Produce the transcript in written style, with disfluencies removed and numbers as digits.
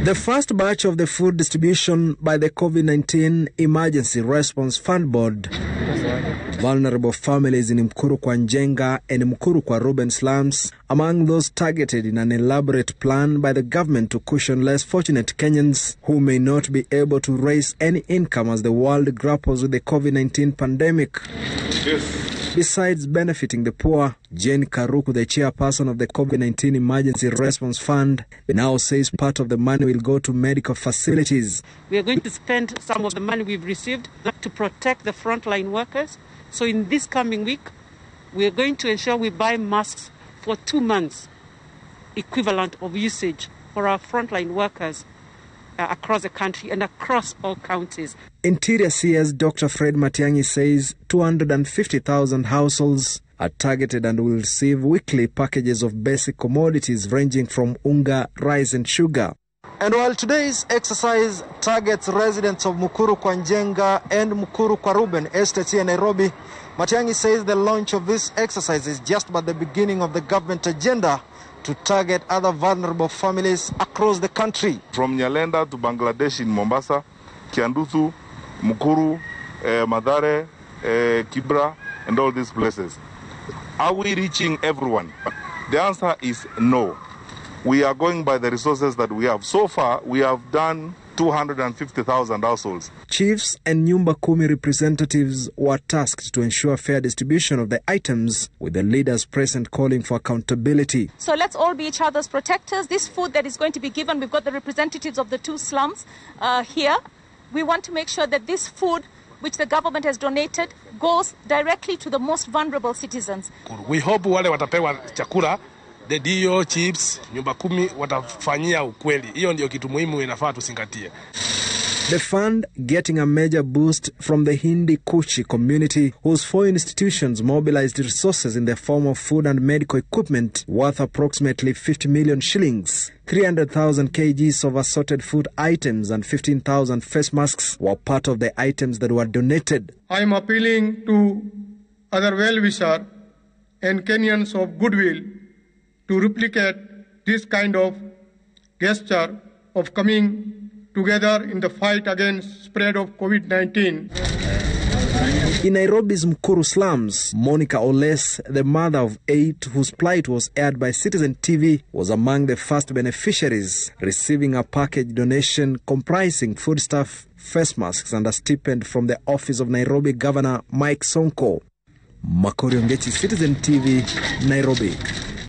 The first batch of the food distribution by the COVID-19 Emergency Response Fund Board, vulnerable families in Mukuru kwa Njenga and Mukuru kwa Ruben slums, among those targeted in an elaborate plan by the government to cushion less fortunate Kenyans who may not be able to raise any income as the world grapples with the COVID-19 pandemic. Yes. Besides benefiting the poor, Jane Karuku, the chairperson of the COVID-19 Emergency Response Fund, now says part of the money will go to medical facilities. We are going to spend some of the money we've received to protect the frontline workers. So in this coming week, we are going to ensure we buy masks for 2 months, equivalent of usage for our frontline workers across the country and across all counties. Interior CS Dr. Fred Matiang'i says 250,000 households are targeted and will receive weekly packages of basic commodities ranging from unga, rice and sugar. And while today's exercise targets residents of Mukuru kwa Njenga and Mukuru kwa Ruben estates here in Nairobi, Matiang'i says the launch of this exercise is just but the beginning of the government agenda to target other vulnerable families across the country. From Nyalenda to Bangladesh in Mombasa, Kiandutu, Mukuru, Madare, Kibra, and all these places. Are we reaching everyone? The answer is no. We are going by the resources that we have. So far, we have done 250,000 households. Chiefs and Nyumba Kumi representatives were tasked to ensure fair distribution of the items, with the leaders present calling for accountability. So let's all be each other's protectors. This food that is going to be given, we've got the representatives of the 2 slums here. We want to make sure that this food, which the government has donated, goes directly to the most vulnerable citizens. We hope wale watapewa chakula, the DO, chiefs, Nyumba Kumi watafanyia ukweli. Hiyo ndio kitu muhimu inafaa tusingatie. The fund getting a major boost from the Hindi Kuchi community, whose 4 institutions mobilized resources in the form of food and medical equipment worth approximately 50 million shillings. 300,000 kgs of assorted food items and 15,000 face masks were part of the items that were donated. I am appealing to other well-wishers and Kenyans of goodwill to replicate this kind of gesture of coming together in the fight against spread of COVID-19. In Nairobi's Mukuru slums, Monica Oles, the mother of 8 whose plight was aired by Citizen TV, was among the first beneficiaries, receiving a package donation comprising foodstuff, face masks and a stipend from the office of Nairobi Governor Mike Sonko. Makori Ongechi, Citizen TV, Nairobi.